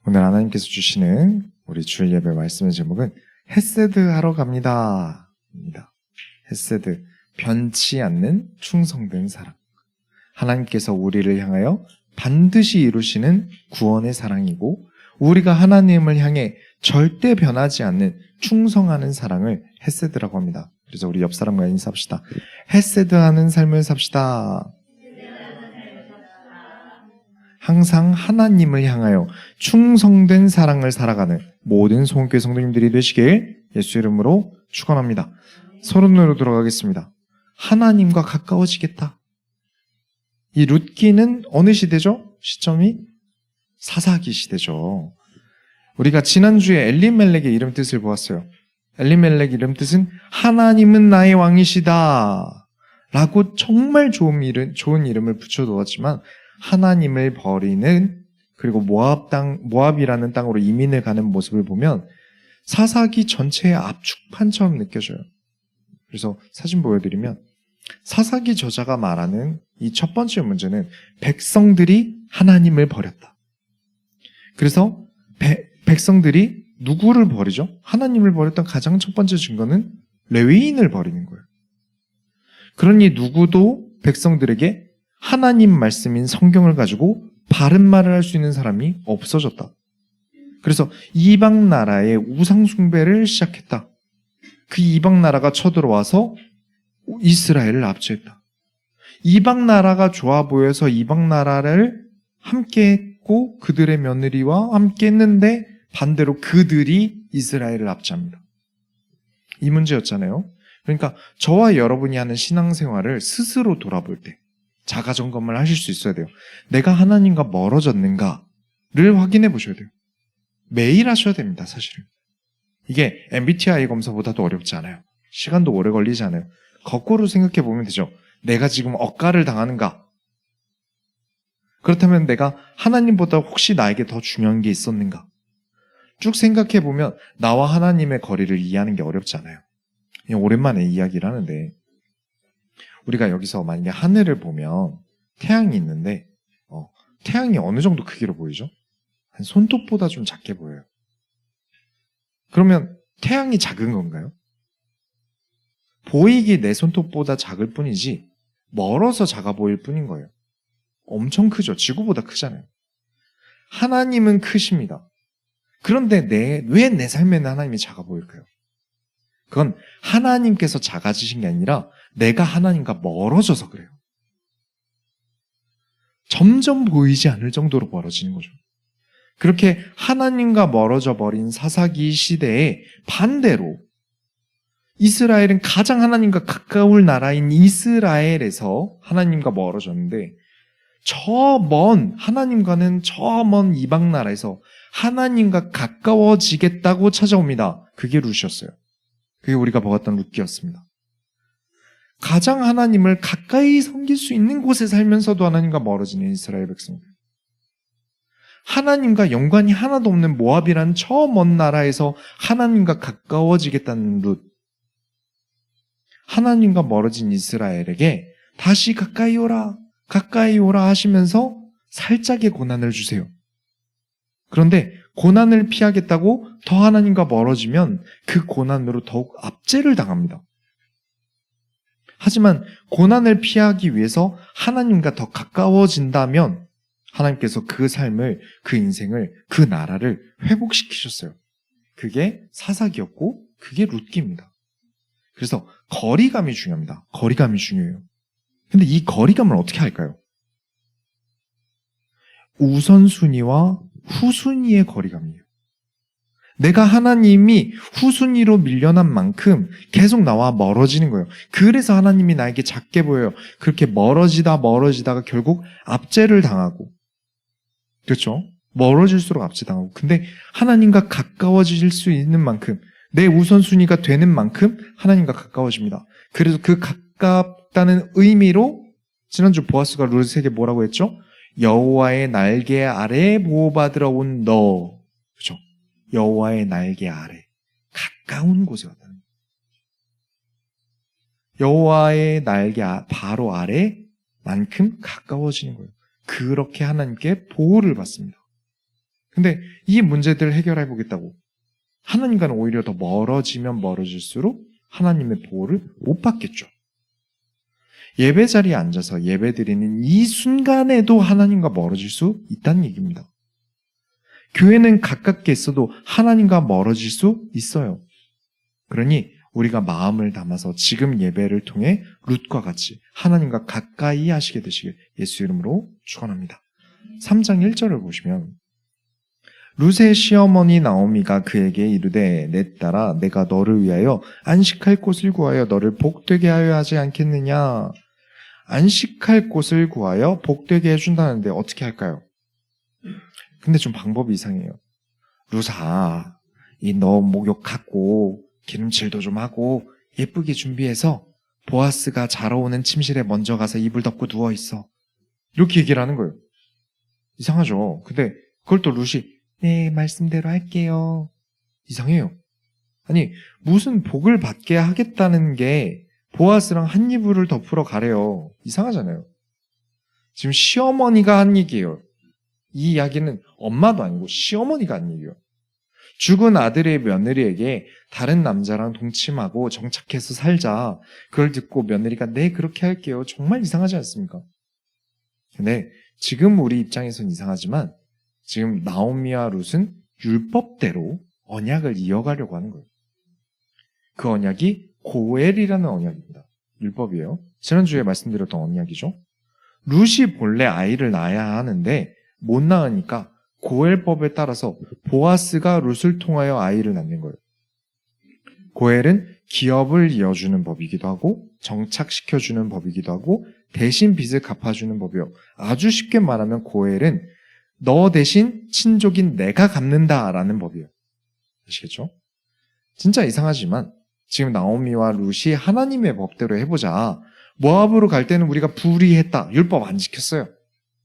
오늘 하나님께서 주시는 우리 주일 예배 말씀의 제목은 헤세드 하러 갑니다. 헤세드, 변치 않는 충성된 사랑. 하나님께서 우리를 향하여 반드시 이루시는 구원의 사랑이고 우리가 하나님을 향해 절대 변하지 않는 충성하는 사랑을 헤세드라고 합니다. 그래서 우리 옆 사람과 인사합시다. 헤세드하는 삶을 삽시다. 항상 하나님을 향하여 충성된 사랑을 살아가는 모든 소원교회 성도님들이 되시길 예수 이름으로 축원합니다. 서론으로 들어가겠습니다. 하나님과 가까워지겠다. 이 룻기는 어느 시대죠? 시점이 사사기 시대죠. 우리가 지난주에 엘리멜렉의 이름 뜻을 보았어요. 엘리멜렉 이름 뜻은 하나님은 나의 왕이시다 라고 정말 좋은 이름을 붙여두었지만 하나님을 버리는, 그리고 모압이라는 땅으로 이민을 가는 모습을 보면 사사기 전체의 압축판처럼 느껴져요. 그래서 사진 보여드리면 사사기 저자가 말하는 이 첫 번째 문제는 백성들이 하나님을 버렸다. 그래서 백성들이 누구를 버리죠? 하나님을 버렸던 가장 첫 번째 증거는 레위인을 버리는 거예요. 그러니 누구도 백성들에게 하나님 말씀인 성경을 가지고 바른 말을 할 수 있는 사람이 없어졌다. 그래서 이방 나라의 우상 숭배를 시작했다. 그 이방 나라가 쳐들어와서 이스라엘을 압제했다. 이방 나라가 좋아 보여서 이방 나라를 함께 했고 그들의 며느리와 함께 했는데 반대로 그들이 이스라엘을 압제합니다. 이 문제였잖아요. 그러니까 저와 여러분이 하는 신앙생활을 스스로 돌아볼 때 자가 점검을 하실 수 있어야 돼요. 내가 하나님과 멀어졌는가를 확인해 보셔야 돼요. 매일 하셔야 됩니다, 사실은. 이게 MBTI 검사보다도 어렵지 않아요. 시간도 오래 걸리지 않아요. 거꾸로 생각해 보면 되죠. 내가 지금 억가를 당하는가? 그렇다면 내가 하나님보다 혹시 나에게 더 중요한 게 있었는가? 쭉 생각해 보면 나와 하나님의 거리를 이해하는 게 어렵지 않아요. 그냥 오랜만에 이야기를 하는데 우리가 여기서 만약에 하늘을 보면 태양이 있는데 태양이 어느 정도 크기로 보이죠? 한 손톱보다 좀 작게 보여요. 그러면 태양이 작은 건가요? 보이기 내 손톱보다 작을 뿐이지 멀어서 작아 보일 뿐인 거예요. 엄청 크죠? 지구보다 크잖아요. 하나님은 크십니다. 그런데 왜 내 삶에는 하나님이 작아 보일까요? 그건 하나님께서 작아지신 게 아니라 내가 하나님과 멀어져서 그래요. 점점 보이지 않을 정도로 멀어지는 거죠. 그렇게 하나님과 멀어져 버린 사사기 시대에 반대로 이스라엘은 가장 하나님과 가까울 나라인 이스라엘에서 하나님과 멀어졌는데 하나님과는 저 먼 이방 나라에서 하나님과 가까워지겠다고 찾아옵니다. 그게 룻이었어요. 그게 우리가 보았던 룻기였습니다. 가장 하나님을 가까이 섬길 수 있는 곳에 살면서도 하나님과 멀어지는 이스라엘 백성들. 하나님과 연관이 하나도 없는 모압이라는 저 먼 나라에서 하나님과 가까워지겠다는 룻. 하나님과 멀어진 이스라엘에게 다시 가까이 오라 하시면서 살짝의 고난을 주세요. 그런데 고난을 피하겠다고 더 하나님과 멀어지면 그 고난으로 더욱 압제를 당합니다. 하지만 고난을 피하기 위해서 하나님과 더 가까워진다면 하나님께서 그 삶을, 그 인생을, 그 나라를 회복시키셨어요. 그게 사사기였고 그게 룻기입니다. 그래서 거리감이 중요합니다. 거리감이 중요해요. 근데 이 거리감을 어떻게 할까요? 우선순위와 후순위의 거리감이에요. 내가 하나님이 후순위로 밀려난 만큼 계속 나와 멀어지는 거예요. 그래서 하나님이 나에게 작게 보여요. 그렇게 멀어지다가 결국 압제를 당하고, 그렇죠? 멀어질수록 압제당하고. 근데 하나님과 가까워질 수 있는 만큼, 내 우선순위가 되는 만큼 하나님과 가까워집니다. 그래서 그 가깝다는 의미로 지난주 보아스가 룻에게 뭐라고 했죠? 여호와의 날개 아래 보호받으러 온 너. 그렇죠? 여호와의 날개 아래, 가까운 곳에 왔다는 거예요. 여호와의 날개 바로 아래만큼 가까워지는 거예요. 그렇게 하나님께 보호를 받습니다. 근데 이 문제들을 해결해 보겠다고 하나님과는 오히려 더 멀어지면 멀어질수록 하나님의 보호를 못 받겠죠. 예배 자리에 앉아서 예배 드리는 이 순간에도 하나님과 멀어질 수 있다는 얘기입니다. 교회는 가깝게 있어도 하나님과 멀어질 수 있어요. 그러니 우리가 마음을 담아서 지금 예배를 통해 룻과 같이 하나님과 가까이 하시게 되시길 예수 이름으로 축원합니다. 3장 1절을 보시면 룻의 시어머니 나오미가 그에게 이르되 내 딸아 내가 너를 위하여 안식할 곳을 구하여 너를 복되게 하여 하지 않겠느냐. 안식할 곳을 구하여 복되게 해준다는데 어떻게 할까요? 근데 좀 방법이 이상해요. 룻아 이 너 목욕 갖고 기름칠도 좀 하고 예쁘게 준비해서 보아스가 자러 오는 침실에 먼저 가서 이불 덮고 누워있어. 이렇게 얘기를 하는 거예요. 이상하죠. 근데 그걸 또 룻이 네 말씀대로 할게요. 이상해요. 아니 무슨 복을 받게 하겠다는 게 보아스랑 한 이불을 덮으러 가래요. 이상하잖아요. 지금 시어머니가 한 얘기예요. 이 이야기는 엄마도 아니고 시어머니가 한 얘기예요. 죽은 아들의 며느리에게 다른 남자랑 동침하고 정착해서 살자. 그걸 듣고 며느리가 네 그렇게 할게요. 정말 이상하지 않습니까? 근데 지금 우리 입장에서는 이상하지만 지금 나오미와 룻은 율법대로 언약을 이어가려고 하는 거예요. 그 언약이 고엘이라는 언약입니다. 율법이에요. 지난주에 말씀드렸던 언약이죠. 룻이 본래 아이를 낳아야 하는데 못 낳으니까 고엘법에 따라서 보아스가 룻을 통하여 아이를 낳는 거예요. 고엘은 기업을 이어주는 법이기도 하고 정착시켜주는 법이기도 하고 대신 빚을 갚아주는 법이요. 아주 쉽게 말하면 고엘은 너 대신 친족인 내가 갚는다라는 법이에요. 아시겠죠? 진짜 이상하지만 지금 나오미와 룻이 하나님의 법대로 해보자. 모압으로 갈 때는 우리가 불의했다. 율법 안 지켰어요.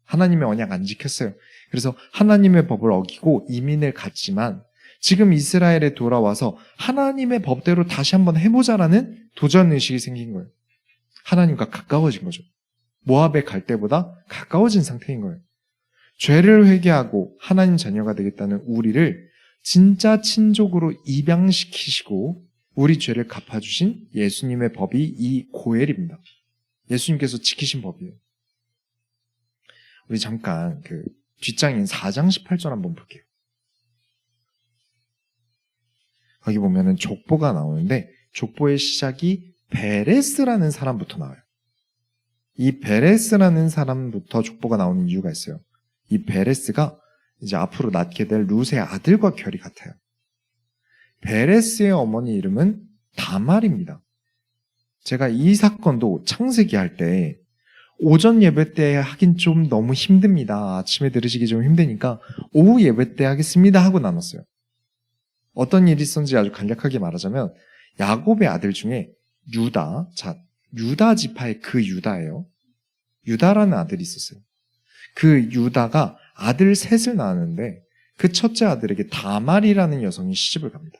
하나님의 언약 안 지켰어요. 그래서 하나님의 법을 어기고 이민을 갔지만 지금 이스라엘에 돌아와서 하나님의 법대로 다시 한번 해보자라는 도전의식이 생긴 거예요. 하나님과 가까워진 거죠. 모압에 갈 때보다 가까워진 상태인 거예요. 죄를 회개하고 하나님 자녀가 되겠다는 우리를 진짜 친족으로 입양시키시고 우리 죄를 갚아주신 예수님의 법이 이 고엘입니다. 예수님께서 지키신 법이에요. 우리 잠깐 그 뒷장인 4장 18절 한번 볼게요. 거기 보면은 족보가 나오는데 족보의 시작이 베레스라는 사람부터 나와요. 이 베레스라는 사람부터 족보가 나오는 이유가 있어요. 이 베레스가 이제 앞으로 낳게 될 룻의 아들과 결이 같아요. 베레스의 어머니 이름은 다말입니다. 제가 이 사건도 창세기 할 때 오전 예배 때 하긴 좀 너무 힘듭니다. 아침에 들으시기 좀 힘드니까 오후 예배 때 하겠습니다 하고 나눴어요. 어떤 일이 있었는지 아주 간략하게 말하자면 야곱의 아들 중에 유다, 자 유다 지파의 그 유다예요. 유다라는 아들이 있었어요. 그 유다가 아들 셋을 낳았는데 그 첫째 아들에게 다말이라는 여성이 시집을 갑니다.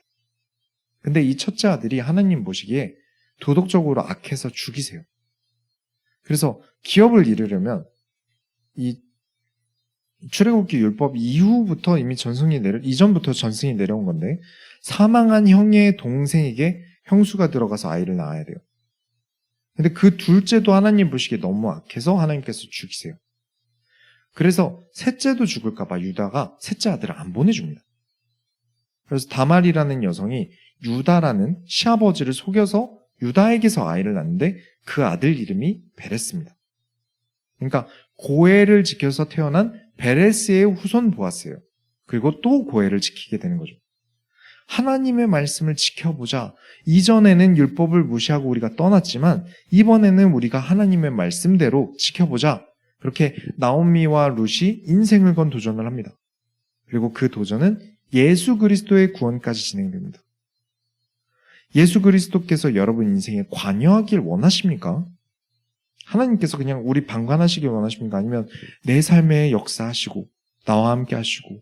근데 이 첫째 아들이 하나님 보시기에 도덕적으로 악해서 죽이세요. 그래서 기업을 이루려면 이 출애굽기 율법 이후부터 이미 이전부터 전승이 내려온 건데 사망한 형의 동생에게 형수가 들어가서 아이를 낳아야 돼요. 근데 그 둘째도 하나님 보시기에 너무 악해서 하나님께서 죽이세요. 그래서 셋째도 죽을까봐 유다가 셋째 아들을 안 보내줍니다. 그래서 다말이라는 여성이 유다라는 시아버지를 속여서 유다에게서 아이를 낳는데 그 아들 이름이 베레스입니다. 그러니까 고엘을 지켜서 태어난 베레스의 후손 보아스예요. 그리고 또 고엘을 지키게 되는 거죠. 하나님의 말씀을 지켜보자. 이전에는 율법을 무시하고 우리가 떠났지만 이번에는 우리가 하나님의 말씀대로 지켜보자. 그렇게 나오미와 룻이 인생을 건 도전을 합니다. 그리고 그 도전은 예수 그리스도의 구원까지 진행됩니다. 예수 그리스도께서 여러분 인생에 관여하길 원하십니까? 하나님께서 그냥 우리 방관하시길 원하십니까? 아니면 내 삶에 역사하시고 나와 함께 하시고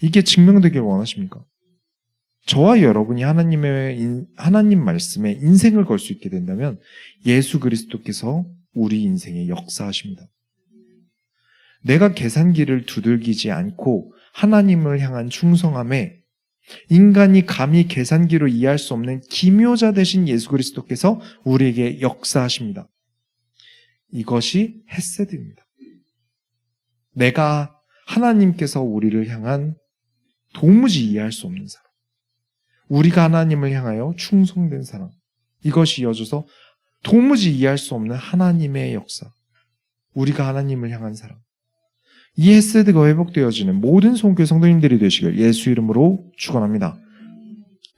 이게 증명되길 원하십니까? 저와 여러분이 하나님 말씀에 인생을 걸 수 있게 된다면 예수 그리스도께서 우리 인생에 역사하십니다. 내가 계산기를 두들기지 않고 하나님을 향한 충성함에 인간이 감히 계산기로 이해할 수 없는 기묘자 되신 예수 그리스도께서 우리에게 역사하십니다. 이것이 헤세드입니다. 내가 하나님께서 우리를 향한 도무지 이해할 수 없는 사랑, 우리가 하나님을 향하여 충성된 사랑, 이것이 이어져서 도무지 이해할 수 없는 하나님의 역사, 우리가 하나님을 향한 사랑, 이 헤세드가 회복되어지는 모든 손교회 성도님들이 되시길 예수 이름으로 축원합니다.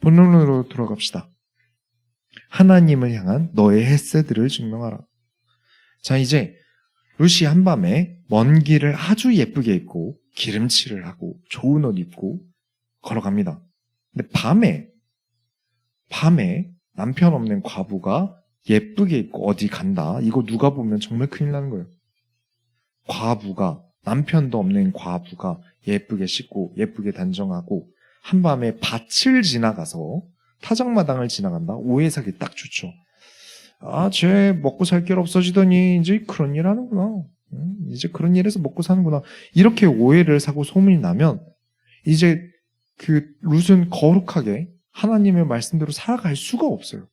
본론으로 들어갑시다. 하나님을 향한 너의 헤세드를 증명하라. 자, 이제 루시 한밤에 먼 길을 아주 예쁘게 입고 기름칠을 하고 좋은 옷 입고 걸어갑니다. 근데 밤에 남편 없는 과부가 예쁘게 입고 어디 간다. 이거 누가 보면 정말 큰일 나는 거예요. 남편도 없는 과부가 예쁘게 씻고 예쁘게 단정하고 한밤에 밭을 지나가서 타작마당을 지나간다. 오해 사기 딱 좋죠. 아, 쟤 먹고 살 길 없어지더니 이제 그런 일 하는구나. 이제 그런 일에서 먹고 사는구나. 이렇게 오해를 사고 소문이 나면 이제 그 룻은 거룩하게 하나님의 말씀대로 살아갈 수가 없어요.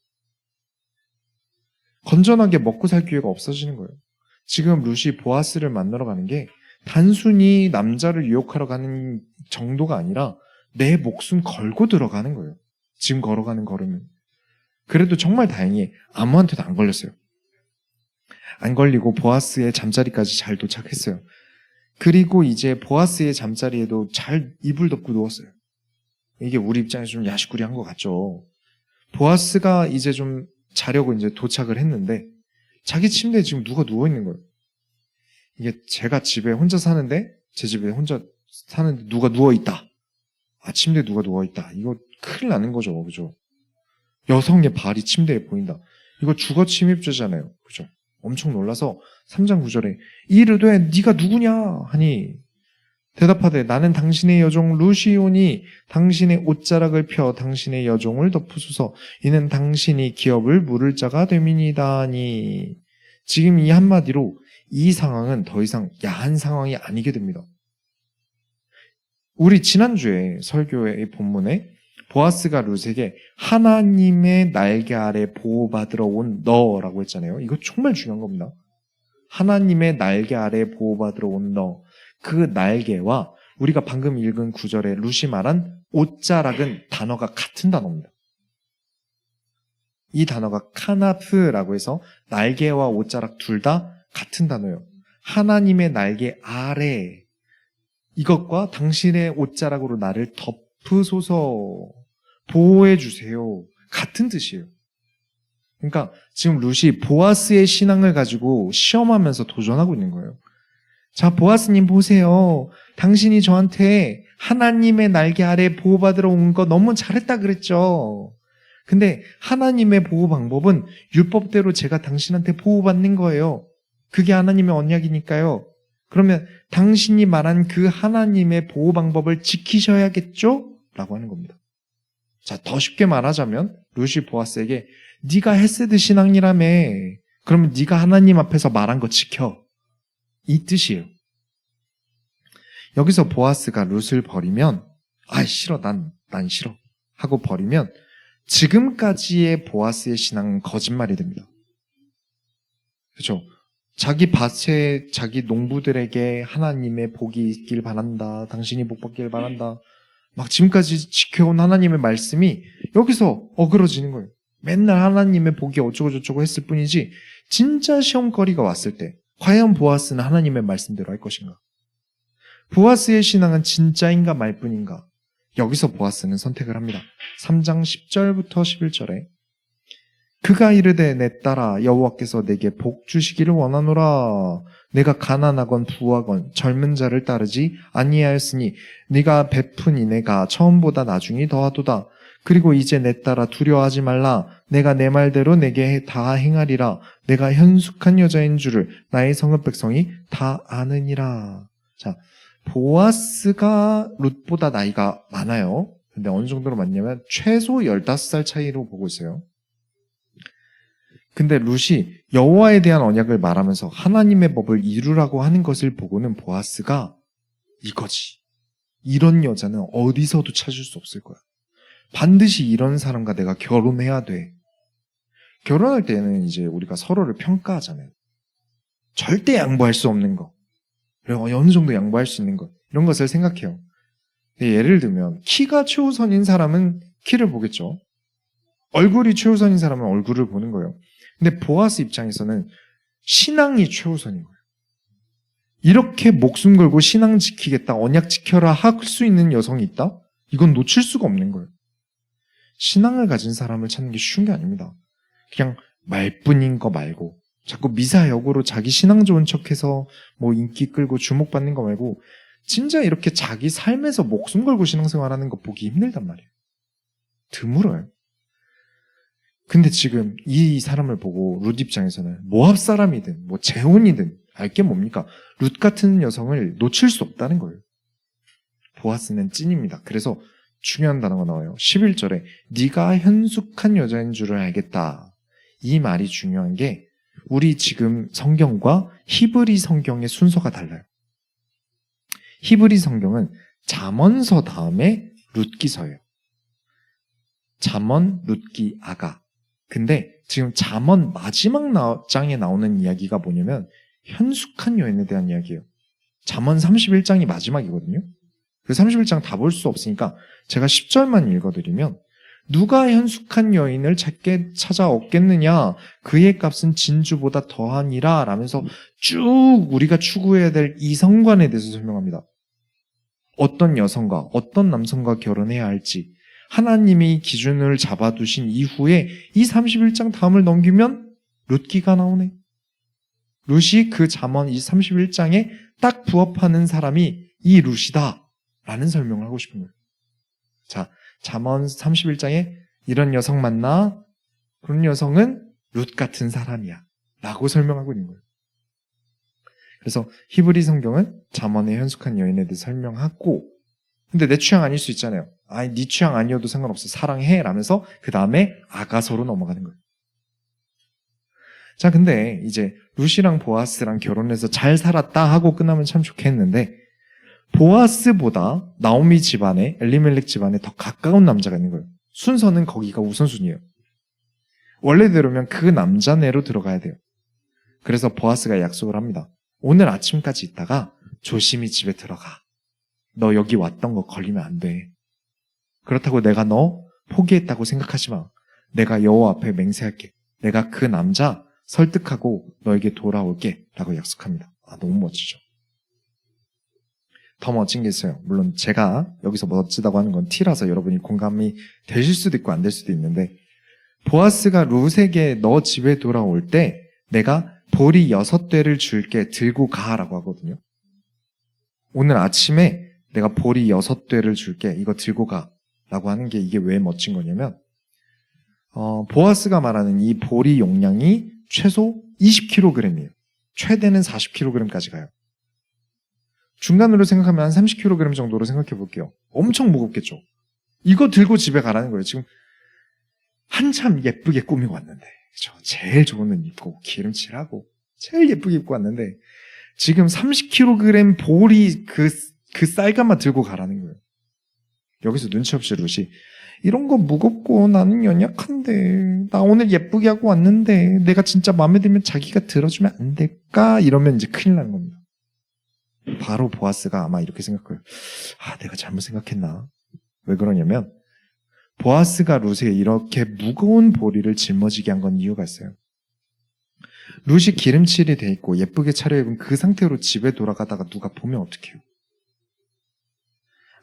건전하게 먹고 살 기회가 없어지는 거예요. 지금 룻이 보아스를 만나러 가는 게 단순히 남자를 유혹하러 가는 정도가 아니라 내 목숨 걸고 들어가는 거예요. 지금 걸어가는 걸음은. 그래도 정말 다행히 아무한테도 안 걸렸어요. 안 걸리고 보아스의 잠자리까지 잘 도착했어요. 그리고 이제 보아스의 잠자리에도 잘 이불 덮고 누웠어요. 이게 우리 입장에서 좀 야식구리한 것 같죠. 보아스가 이제 좀 자려고 이제 도착을 했는데 자기 침대에 지금 누가 누워있는 거예요. 이게 제가 집에 혼자 사는데 제 집에 혼자 사는데 누가 누워있다. 아, 침대에 누가 누워있다. 이거 큰일 나는 거죠. 그죠? 여성의 발이 침대에 보인다. 이거 주거 침입죄잖아요. 그죠? 엄청 놀라서 3장 9절에 이르되 네가 누구냐 하니 대답하되 나는 당신의 여종 루시오니 당신의 옷자락을 펴 당신의 여종을 덮으소서. 이는 당신이 기업을 물을 자가 됨이니다니. 지금 이 한마디로 이 상황은 더 이상 야한 상황이 아니게 됩니다. 우리 지난주에 설교의 본문에 보아스가 룻에게 하나님의 날개 아래 보호받으러 온 너라고 했잖아요. 이거 정말 중요한 겁니다. 하나님의 날개 아래 보호받으러 온 너. 그 날개와 우리가 방금 읽은 구절에 룻이 말한 옷자락은 단어가 같은 단어입니다. 이 단어가 카나프라고 해서 날개와 옷자락 둘 다 같은 단어예요. 하나님의 날개 아래, 이것과 당신의 옷자락으로 나를 덮으소서, 보호해 주세요, 같은 뜻이에요. 그러니까 지금 룻이 보아스의 신앙을 가지고 시험하면서 도전하고 있는 거예요. 자, 보아스님 보세요. 당신이 저한테 하나님의 날개 아래 보호받으러 온 거 너무 잘했다 그랬죠. 근데 하나님의 보호 방법은 율법대로 제가 당신한테 보호받는 거예요. 그게 하나님의 언약이니까요. 그러면 당신이 말한 그 하나님의 보호 방법을 지키셔야겠죠? 라고 하는 겁니다. 자, 더 쉽게 말하자면 룻이 보아스에게 네가 헤세드 신앙이라며, 그러면 네가 하나님 앞에서 말한 거 지켜, 이 뜻이에요. 여기서 보아스가 룻을 버리면 싫어, 난 싫어 하고 버리면 지금까지의 보아스의 신앙은 거짓말이 됩니다. 그렇죠? 자기 밭에 자기 농부들에게 하나님의 복이 있길 바란다, 당신이 복 받길 바란다, 막 지금까지 지켜온 하나님의 말씀이 여기서 어그러지는 거예요. 맨날 하나님의 복이 어쩌고저쩌고 했을 뿐이지 진짜 시험거리가 왔을 때 과연 보아스는 하나님의 말씀대로 할 것인가? 보아스의 신앙은 진짜인가 말뿐인가? 여기서 보아스는 선택을 합니다. 3장 10절부터 11절에 그가 이르되 내 딸아 여호와께서 내게 복 주시기를 원하노라. 내가 가난하건 부하건 젊은 자를 따르지 아니하였으니 네가 베푼 이내가 처음보다 나중이 더하도다. 그리고 이제 내 딸아 두려워하지 말라. 내가 내 말대로 내게 다 행하리라. 내가 현숙한 여자인 줄을 나의 성읍 백성이 다 아느니라. 자, 보아스가 룻보다 나이가 많아요. 근데 어느 정도로 많냐면 최소 15살 차이로 보고 있어요. 근데 룻이 여호와에 대한 언약을 말하면서 하나님의 법을 이루라고 하는 것을 보고는 보아스가 이거지, 이런 여자는 어디서도 찾을 수 없을 거야. 반드시 이런 사람과 내가 결혼해야 돼. 결혼할 때는 이제 우리가 서로를 평가하잖아요. 절대 양보할 수 없는 거, 그리고 어느 정도 양보할 수 있는 것, 이런 것을 생각해요. 예를 들면 키가 최우선인 사람은 키를 보겠죠. 얼굴이 최우선인 사람은 얼굴을 보는 거예요. 근데 보아스 입장에서는 신앙이 최우선인 거예요. 이렇게 목숨 걸고 신앙 지키겠다, 언약 지켜라 할 수 있는 여성이 있다? 이건 놓칠 수가 없는 거예요. 신앙을 가진 사람을 찾는 게 쉬운 게 아닙니다. 그냥 말뿐인 거 말고 자꾸 미사여구로 자기 신앙 좋은 척해서 뭐 인기 끌고 주목받는 거 말고 진짜 이렇게 자기 삶에서 목숨 걸고 신앙생활하는 거 보기 힘들단 말이에요. 드물어요. 근데 지금 이 사람을 보고 룻 입장에서는 모압 사람이든 뭐 재혼이든 알게 뭡니까? 룻 같은 여성을 놓칠 수 없다는 거예요. 보아스는 찐입니다. 그래서 중요한 단어가 나와요. 11절에 네가 현숙한 여자인 줄을 알겠다. 이 말이 중요한 게 우리 지금 성경과 히브리 성경의 순서가 달라요. 히브리 성경은 잠언서 다음에 룻기서예요. 잠언, 룻기, 아가. 근데 지금 잠언 마지막 장에 나오는 이야기가 뭐냐면 현숙한 여인에 대한 이야기예요. 잠언 31장이 마지막이거든요. 그 31장 다 볼 수 없으니까 제가 10절만 읽어드리면 누가 현숙한 여인을 찾아 얻겠느냐? 그의 값은 진주보다 더하니라 라면서 쭉 우리가 추구해야 될 이성관에 대해서 설명합니다. 어떤 여성과 어떤 남성과 결혼해야 할지 하나님이 기준을 잡아두신 이후에 이 31장 다음을 넘기면 룻기가 나오네. 룻이 그 잠언 이 31장에 딱 부합하는 사람이 이 룻이다 라는 설명을 하고 싶은 거예요. 자, 잠언 31장에 이런 여성 만나, 그런 여성은 룻 같은 사람이야 라고 설명하고 있는 거예요. 그래서 히브리 성경은 잠언의 현숙한 여인에 대해 설명하고, 근데 내 취향 아닐 수 있잖아요. 아니, 네 취향 아니어도 상관없어, 사랑해 라면서 그 다음에 아가서로 넘어가는 거예요. 자, 근데 이제 룻이랑 보아스랑 결혼해서 잘 살았다 하고 끝나면 참 좋겠는데, 보아스보다 나오미 집안에, 엘리멜렉 집안에 더 가까운 남자가 있는 거예요. 순서는 거기가 우선순위예요. 원래대로면 그 남자네로 들어가야 돼요. 그래서 보아스가 약속을 합니다. 오늘 아침까지 있다가 조심히 집에 들어가. 너 여기 왔던 거 걸리면 안 돼. 그렇다고 내가 너 포기했다고 생각하지 마. 내가 여호와 앞에 맹세할게. 내가 그 남자 설득하고 너에게 돌아올게 라고 약속합니다. 아, 너무 멋지죠. 더 멋진 게 있어요. 물론 제가 여기서 멋지다고 하는 건 티라서 여러분이 공감이 되실 수도 있고 안 될 수도 있는데, 보아스가 룻에게 너 집에 돌아올 때 내가 보리 6대를 줄게, 들고 가라고 하거든요. 오늘 아침에 내가 보리 6대를 줄게, 이거 들고 가라고 하는 게 이게 왜 멋진 거냐면 보아스가 말하는 이 보리 용량이 최소 20kg이에요. 최대는 40kg까지 가요. 중간으로 생각하면 한 30kg 정도로 생각해 볼게요. 엄청 무겁겠죠? 이거 들고 집에 가라는 거예요. 지금 한참 예쁘게 꾸미고 왔는데, 그쵸? 제일 좋은 옷 입고 기름칠하고 제일 예쁘게 입고 왔는데 지금 30kg 보리 그 쌀감만 들고 가라는 거예요. 여기서 눈치 없이 룻이 이런 거 무겁고 나는 연약한데 나 오늘 예쁘게 하고 왔는데 내가 진짜 마음에 들면 자기가 들어주면 안 될까? 이러면 이제 큰일 나는 겁니다. 바로 보아스가 아마 이렇게 생각해요. 아, 내가 잘못 생각했나? 왜 그러냐면 보아스가 룻에 이렇게 무거운 보리를 짊어지게 한 건 이유가 있어요. 룻이 기름칠이 돼 있고 예쁘게 차려입은 그 상태로 집에 돌아가다가 누가 보면 어떡해요?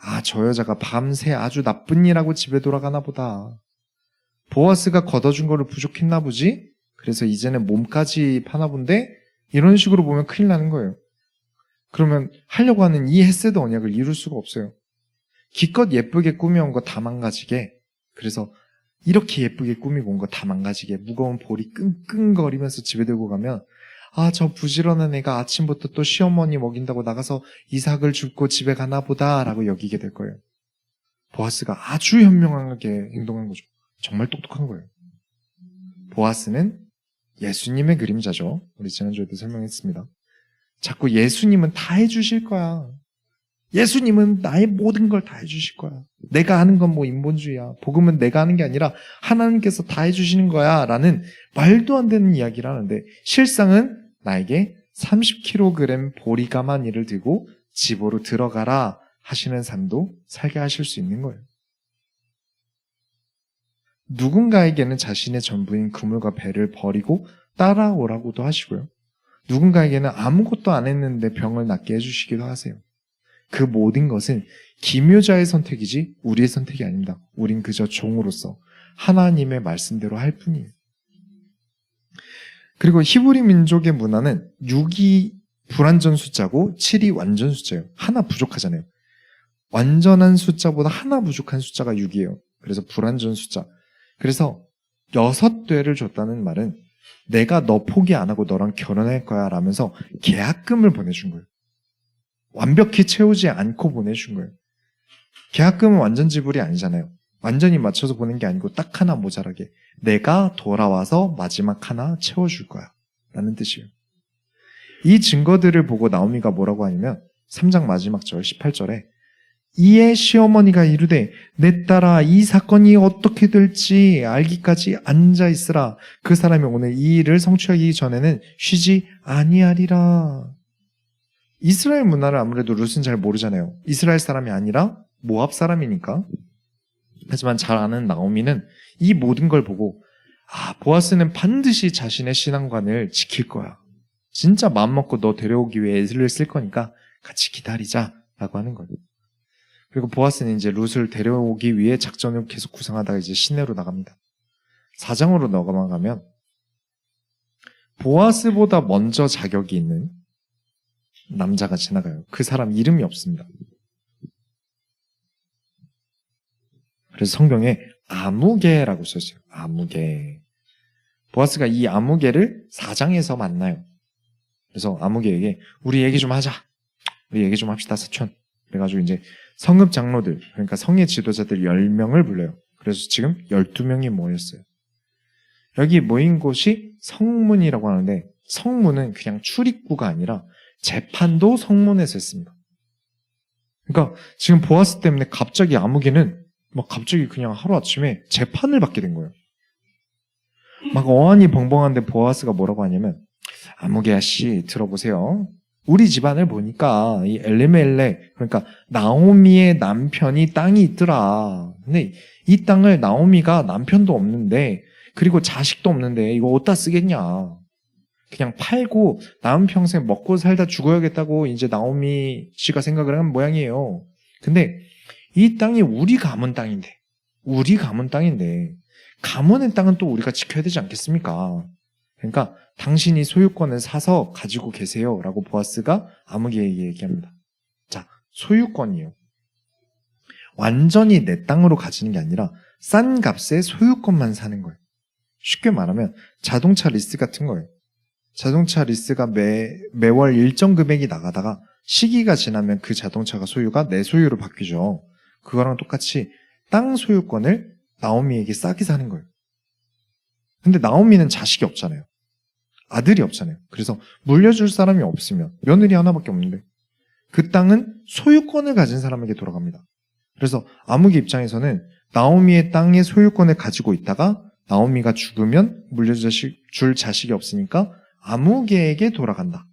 아, 저 여자가 밤새 아주 나쁜 일하고 집에 돌아가나 보다. 보아스가 걷어준 거를 부족했나 보지? 그래서 이제는 몸까지 파나 본데? 이런 식으로 보면 큰일 나는 거예요. 그러면 하려고 하는 이 헤세드 언약을 이룰 수가 없어요. 기껏 예쁘게 꾸며온 거 다 망가지게, 그래서 이렇게 예쁘게 꾸미고 온 거 다 망가지게 무거운 볼이 끙끙거리면서 집에 들고 가면 아, 저 부지런한 애가 아침부터 또 시어머니 먹인다고 나가서 이삭을 줍고 집에 가나 보다 라고 여기게 될 거예요. 보아스가 아주 현명하게 행동한 거죠. 정말 똑똑한 거예요. 보아스는 예수님의 그림자죠. 우리 지난주에도 설명했습니다. 자꾸 예수님은 다 해주실 거야. 예수님은 나의 모든 걸 다 해주실 거야. 내가 하는 건 뭐 인본주의야. 복음은 내가 하는 게 아니라 하나님께서 다 해주시는 거야. 라는 말도 안 되는 이야기를 하는데 실상은 나에게 30kg 보리가마니를 들고 집으로 들어가라 하시는 삶도 살게 하실 수 있는 거예요. 누군가에게는 자신의 전부인 그물과 배를 버리고 따라오라고도 하시고요. 누군가에게는 아무것도 안 했는데 병을 낫게 해주시기도 하세요. 그 모든 것은 기묘자의 선택이지 우리의 선택이 아닙니다. 우린 그저 종으로서 하나님의 말씀대로 할 뿐이에요. 그리고 히브리 민족의 문화는 6이 불완전 숫자고 7이 완전 숫자예요. 하나 부족하잖아요. 완전한 숫자보다 하나 부족한 숫자가 6이에요. 그래서 불완전 숫자. 그래서 6대를 줬다는 말은 내가 너 포기 안 하고 너랑 결혼할 거야 라면서 계약금을 보내준 거예요. 완벽히 채우지 않고 보내준 거예요. 계약금은 완전 지불이 아니잖아요. 완전히 맞춰서 보낸 게 아니고 딱 하나 모자라게 내가 돌아와서 마지막 하나 채워줄 거야 라는 뜻이에요. 이 증거들을 보고 나오미가 뭐라고 하냐면 3장 마지막 절 18절에 이에 시어머니가 이르되 내 딸아 이 사건이 어떻게 될지 알기까지 앉아 있으라. 그 사람이 오늘 이 일을 성취하기 전에는 쉬지 아니하리라. 이스라엘 문화를 아무래도 룻은 잘 모르잖아요. 이스라엘 사람이 아니라 모압 사람이니까. 하지만 잘 아는 나오미는 이 모든 걸 보고 보아스는 반드시 자신의 신앙관을 지킬 거야. 진짜 마음먹고 너 데려오기 위해 애를 쓸 거니까 같이 기다리자라고 하는 거예요. 그리고 보아스는 이제 룻을 데려오기 위해 작전을 계속 구상하다가 이제 시내로 나갑니다. 4장으로 넘어가면 보아스보다 먼저 자격이 있는 남자가 지나가요. 그 사람 이름이 없습니다. 그래서 성경에 아무개라고 썼어요. 아무개. 보아스가 이 아무개를 4장에서 만나요. 그래서 아무개에게 우리 얘기 좀 하자. 우리 얘기 좀 합시다, 사촌. 그래가지고 이제 성읍 장로들, 그러니까 성의 지도자들 10명을 불러요. 그래서 지금 12명이 모였어요. 여기 모인 곳이 성문이라고 하는데 성문은 그냥 출입구가 아니라 재판도 성문에서 했습니다. 그러니까 지금 보아스 때문에 갑자기 아무개는 막 갑자기 그냥 하루아침에 재판을 받게 된 거예요. 막 어안이 벙벙한데 보아스가 뭐라고 하냐면 아무개야 씨 들어보세요. 우리 집안을 보니까 이 엘리멜렉 그러니까 나오미의 남편이 땅이 있더라. 근데 이 땅을 나오미가 남편도 없는데 그리고 자식도 없는데 이거 어디다 쓰겠냐. 그냥 팔고 남은 평생 먹고 살다 죽어야겠다고 이제 나오미 씨가 생각을 한 모양이에요. 근데 이 땅이 우리 가문 땅인데 가문의 땅은 또 우리가 지켜야 되지 않겠습니까? 그러니까 당신이 소유권을 사서 가지고 계세요 라고 보아스가 아무개에게 얘기합니다. 자, 소유권이요. 완전히 내 땅으로 가지는 게 아니라 싼 값에 소유권만 사는 거예요. 쉽게 말하면 자동차 리스 같은 거예요. 자동차 리스가 매월 일정 금액이 나가다가 시기가 지나면 그 자동차가 소유가 내 소유로 바뀌죠. 그거랑 똑같이 땅 소유권을 나오미에게 싸게 사는 거예요. 근데 나오미는 자식이 없잖아요. 아들이 없잖아요. 그래서 물려줄 사람이 없으면 며느리 하나밖에 없는데 그 땅은 소유권을 가진 사람에게 돌아갑니다. 그래서 아무개 입장에서는 나오미의 땅의 소유권을 가지고 있다가 나오미가 죽으면 물려줄 자식이 없으니까 아무개에게 돌아간다.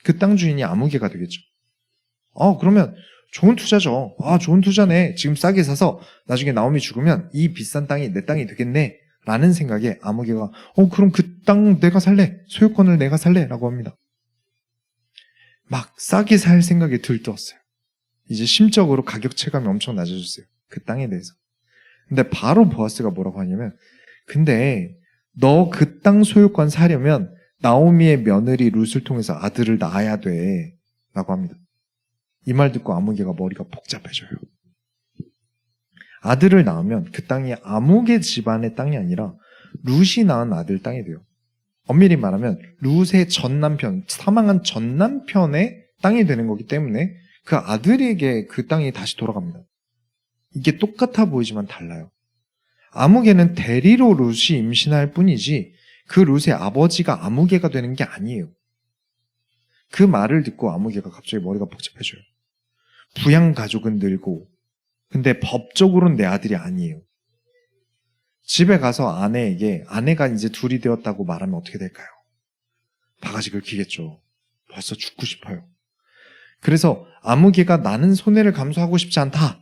그 땅 주인이 아무개가 되겠죠. 그러면 좋은 투자죠. 좋은 투자네. 지금 싸게 사서 나중에 나오미 죽으면 이 비싼 땅이 내 땅이 되겠네. 라는 생각에 아무개가 그럼 그 땅 내가 살래. 소유권을 내가 살래. 라고 합니다. 막 싸게 살 생각이 들떴어요. 이제 심적으로 가격 체감이 엄청 낮아졌어요. 그 땅에 대해서. 근데 바로 보아스가 뭐라고 하냐면 근데 너 그 땅 소유권 사려면 나오미의 며느리 룻을 통해서 아들을 낳아야 돼. 라고 합니다. 이 말 듣고 아무개가 머리가 복잡해져요. 아들을 낳으면 그 땅이 아무개 집안의 땅이 아니라 룻이 낳은 아들 땅이 돼요. 엄밀히 말하면 룻의 전남편, 사망한 전남편의 땅이 되는 거기 때문에 그 아들에게 그 땅이 다시 돌아갑니다. 이게 똑같아 보이지만 달라요. 아무개는 대리로 룻이 임신할 뿐이지 그 룻의 아버지가 아무개가 되는 게 아니에요. 그 말을 듣고 아무개가 갑자기 머리가 복잡해져요. 부양 가족은 늘고, 근데 법적으로는 내 아들이 아니에요. 집에 가서 아내가 이제 둘이 되었다고 말하면 어떻게 될까요? 바가지 긁히겠죠. 벌써 죽고 싶어요. 그래서 아무개가 나는 손해를 감수하고 싶지 않다.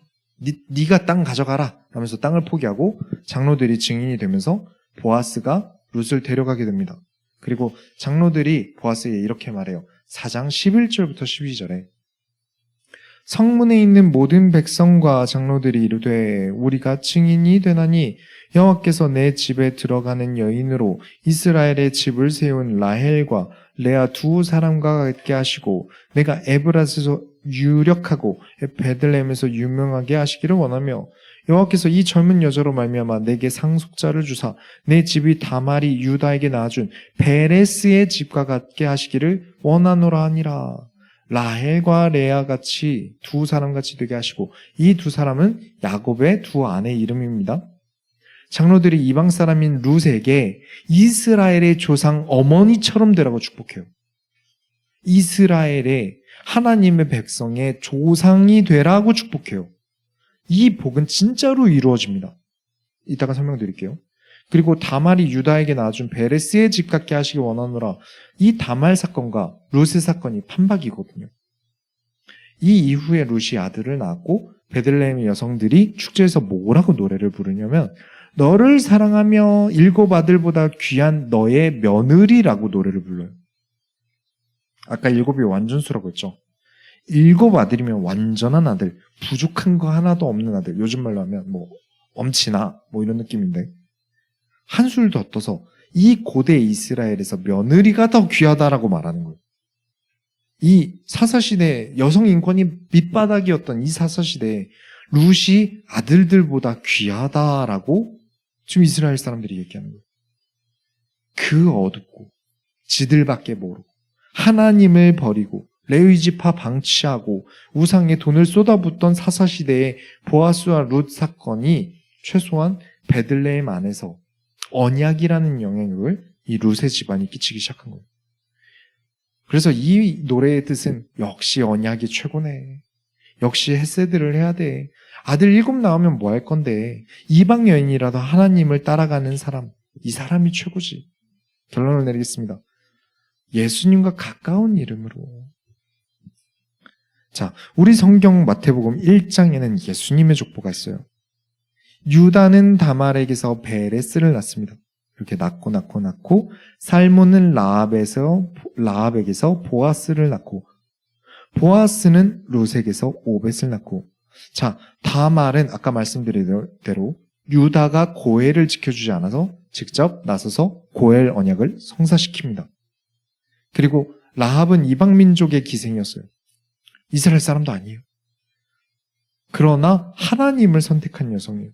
네가 땅 가져가라 하면서 땅을 포기하고 장로들이 증인이 되면서 보아스가 룻을 데려가게 됩니다. 그리고 장로들이 보아스에게 이렇게 말해요. 4장 11절부터 12절에 성문에 있는 모든 백성과 장로들이 이르되 우리가 증인이 되나니 여호와께서 내 집에 들어가는 여인으로 이스라엘의 집을 세운 라헬과 레아 두 사람과 같게 하시고 내가 에브라스에서 유력하고 베들레헴에서 유명하게 하시기를 원하며 여호와께서 이 젊은 여자로 말미암아 내게 상속자를 주사 내 집이 다말이 유다에게 낳아준 베레스의 집과 같게 하시기를 원하노라 하니라. 라헬과 레아 같이 두 사람 같이 되게 하시고 이 두 사람은 야곱의 두 아내 이름입니다. 장로들이 이방 사람인 룻에게 이스라엘의 조상 어머니처럼 되라고 축복해요. 이스라엘의 하나님의 백성의 조상이 되라고 축복해요. 이 복은 진짜로 이루어집니다. 이따가 설명드릴게요. 그리고 다말이 유다에게 낳아준 베레스의 집 같게 하시기 원하노라. 이 다말 사건과 룻의 사건이 판박이거든요. 이 이후에 룻이 아들을 낳았고 베들레헴의 여성들이 축제에서 뭐라고 노래를 부르냐면 너를 사랑하며 일곱 아들보다 귀한 너의 며느리라고 노래를 불러요. 아까 일곱이 완전수라고 했죠. 일곱 아들이면 완전한 아들, 부족한 거 하나도 없는 아들. 요즘 말로 하면 엄친아 이런 느낌인데 한술 더 떠서 이 고대 이스라엘에서 며느리가 더 귀하다라고 말하는 거예요. 이 사사시대 여성 인권이 밑바닥이었던 이 사사시대에 룻이 아들들보다 귀하다라고 지금 이스라엘 사람들이 얘기하는 거예요. 그 어둡고 지들밖에 모르고 하나님을 버리고 레위 지파 방치하고 우상에 돈을 쏟아붓던 사사시대의 보아스와 룻 사건이 최소한 베들레헴 안에서 언약이라는 영향력을 이 룻의 집안이 끼치기 시작한 거예요. 그래서 이 노래의 뜻은 역시 언약이 최고네. 역시 헤세드를 해야 돼. 아들 7 낳으면 뭐 할 건데 이방 여인이라도 하나님을 따라가는 사람, 이 사람이 최고지. 결론을 내리겠습니다. 예수님과 가까운 이름으로. 자, 우리 성경 마태복음 1장에는 예수님의 족보가 있어요. 유다는 다말에게서 베레스를 낳습니다. 이렇게 낳고 살몬은 라합에게서 보아스를 낳고 보아스는 룻에게서 오벳을 낳고 자, 다말은 아까 말씀드린 대로 유다가 고엘을 지켜주지 않아서 직접 나서서 고엘 언약을 성사시킵니다. 그리고 라합은 이방 민족의 기생이었어요. 이스라엘 사람도 아니에요. 그러나 하나님을 선택한 여성이에요.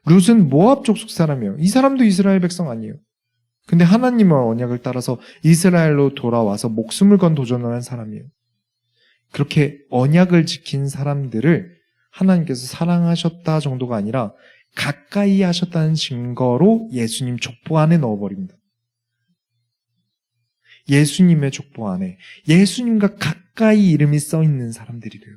룻은 모압 족속 사람이에요. 이 사람도 이스라엘 백성 아니에요. 근데 하나님의 언약을 따라서 이스라엘로 돌아와서 목숨을 건 도전을 한 사람이에요. 그렇게 언약을 지킨 사람들을 하나님께서 사랑하셨다 정도가 아니라 가까이 하셨다는 증거로 예수님 족보 안에 넣어버립니다. 예수님의 족보 안에 예수님과 가까이 이름이 써있는 사람들이 돼요.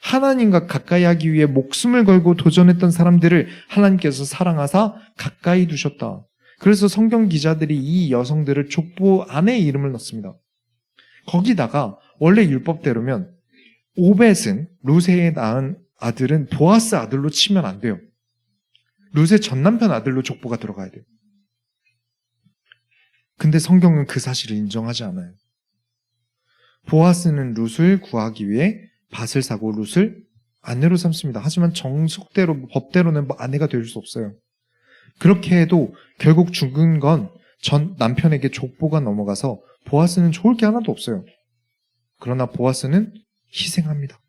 하나님과 가까이 하기 위해 목숨을 걸고 도전했던 사람들을 하나님께서 사랑하사 가까이 두셨다. 그래서 성경 기자들이 이 여성들을 족보 안에 이름을 넣습니다. 거기다가 원래 율법대로면 오벳은 룻의 낳은 아들은 보아스 아들로 치면 안 돼요. 룻의 전남편 아들로 족보가 들어가야 돼요. 근데 성경은 그 사실을 인정하지 않아요. 보아스는 룻을 구하기 위해 밭을 사고 룻을 아내로 삼습니다. 하지만 정석대로 법대로는 아내가 될 수 없어요. 그렇게 해도 결국 죽은 건 전 남편에게 족보가 넘어가서 보아스는 좋을 게 하나도 없어요. 그러나 보아스는 희생합니다.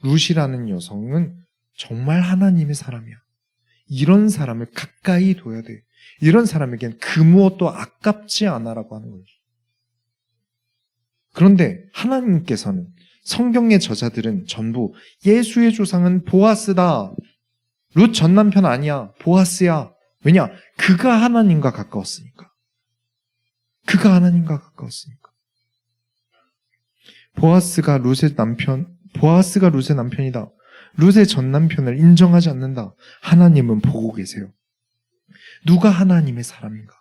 룻이라는 여성은 정말 하나님의 사람이야. 이런 사람을 가까이 둬야 돼. 이런 사람에겐 그 무엇도 아깝지 않아라고 하는 거예요. 그런데 하나님께서는 성경의 저자들은 전부 예수의 조상은 보아스다. 룻 전남편 아니야. 보아스야. 왜냐? 그가 하나님과 가까웠으니까. 그가 하나님과 가까웠으니까. 보아스가 룻의 남편이다. 룻의 전 남편을 인정하지 않는다. 하나님은 보고 계세요. 누가 하나님의 사람인가?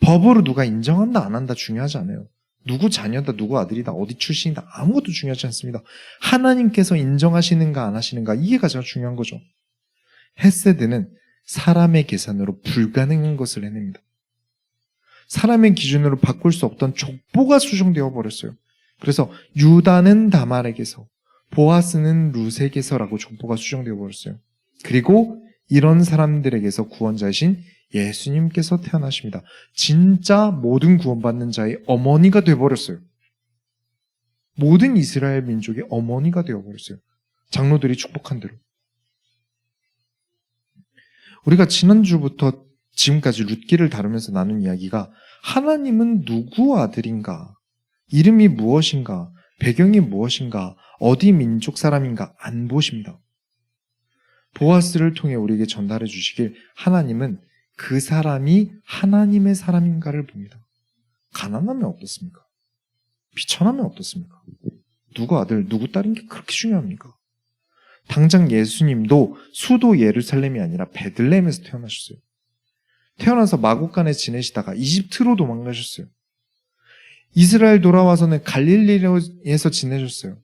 법으로 누가 인정한다 안 한다 중요하지 않아요. 누구 자녀다, 누구 아들이다, 어디 출신이다 아무것도 중요하지 않습니다. 하나님께서 인정하시는가 안 하시는가 이게 가장 중요한 거죠. 헤세드는 사람의 계산으로 불가능한 것을 해냅니다. 사람의 기준으로 바꿀 수 없던 족보가 수정되어 버렸어요. 그래서 유다는 다말에게서, 보아스는 룻에게서라고 족보가 수정되어 버렸어요. 그리고 이런 사람들에게서 구원자이신 예수님께서 태어나십니다. 진짜 모든 구원받는 자의 어머니가 되어버렸어요. 모든 이스라엘 민족의 어머니가 되어버렸어요. 장로들이 축복한 대로. 우리가 지난주부터 지금까지 룻기를 다루면서 나눈 이야기가 하나님은 누구 아들인가, 이름이 무엇인가, 배경이 무엇인가, 어디 민족 사람인가 안 보십니다. 보아스를 통해 우리에게 전달해 주시길 하나님은 그 사람이 하나님의 사람인가를 봅니다. 가난하면 어떻습니까? 비천하면 어떻습니까? 누구 아들, 누구 딸인 게 그렇게 중요합니까? 당장 예수님도 수도 예루살렘이 아니라 베들레헴에서 태어나셨어요. 태어나서 마국간에 지내시다가 이집트로 도망가셨어요. 이스라엘 돌아와서는 갈릴리에서 지내셨어요.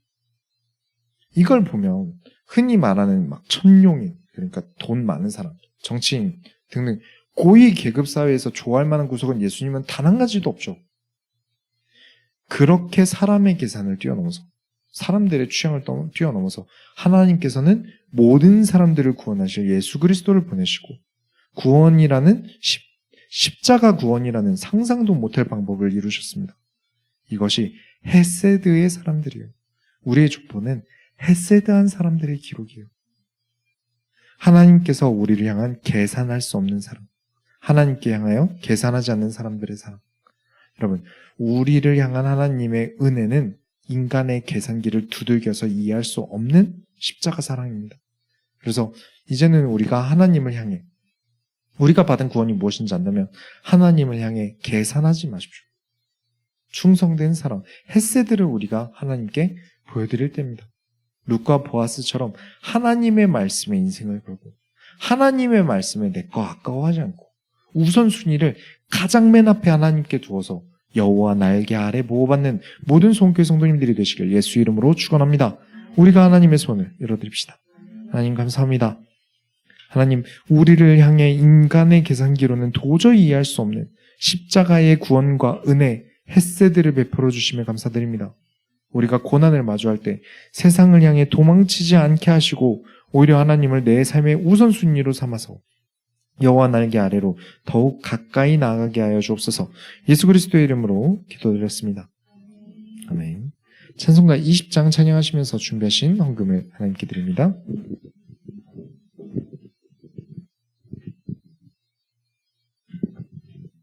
이걸 보면 흔히 말하는 막 천룡인, 그러니까 돈 많은 사람, 정치인 등등 고위 계급 사회에서 좋아할 만한 구석은 예수님은 단 한 가지도 없죠. 그렇게 사람의 계산을 뛰어넘어서, 사람들의 취향을 뛰어넘어서 하나님께서는 모든 사람들을 구원하실 예수 그리스도를 보내시고 구원이라는 십자가 구원이라는 상상도 못할 방법을 이루셨습니다. 이것이 헤세드의 사람들이에요. 우리의 족보는 헤세드한 사람들의 기록이에요. 하나님께서 우리를 향한 계산할 수 없는 사람, 하나님께 향하여 계산하지 않는 사람들의 사랑. 여러분, 우리를 향한 하나님의 은혜는 인간의 계산기를 두들겨서 이해할 수 없는 십자가 사랑입니다. 그래서 이제는 우리가 하나님을 향해, 우리가 받은 구원이 무엇인지 안다면 하나님을 향해 계산하지 마십시오. 충성된 사랑, 헤세드를 우리가 하나님께 보여드릴 때입니다. 룻과 보아스처럼 하나님의 말씀에 인생을 걸고 하나님의 말씀에 내 거 아까워하지 않고 우선순위를 가장 맨 앞에 하나님께 두어서 여호와 날개 아래 보호받는 모든 손교회 성도님들이 되시길 예수 이름으로 축원합니다. 우리가 하나님의 손을 열어드립시다. 하나님 감사합니다. 하나님, 우리를 향해 인간의 계산기로는 도저히 이해할 수 없는 십자가의 구원과 은혜, 헤세드를 베풀어 주심에 감사드립니다. 우리가 고난을 마주할 때 세상을 향해 도망치지 않게 하시고 오히려 하나님을 내 삶의 우선순위로 삼아서 여호와 날개 아래로 더욱 가까이 나아가게 하여 주옵소서. 예수 그리스도의 이름으로 기도드렸습니다. 아멘. 찬송가 20장 찬양하시면서 준비하신 헌금을 하나님께 드립니다.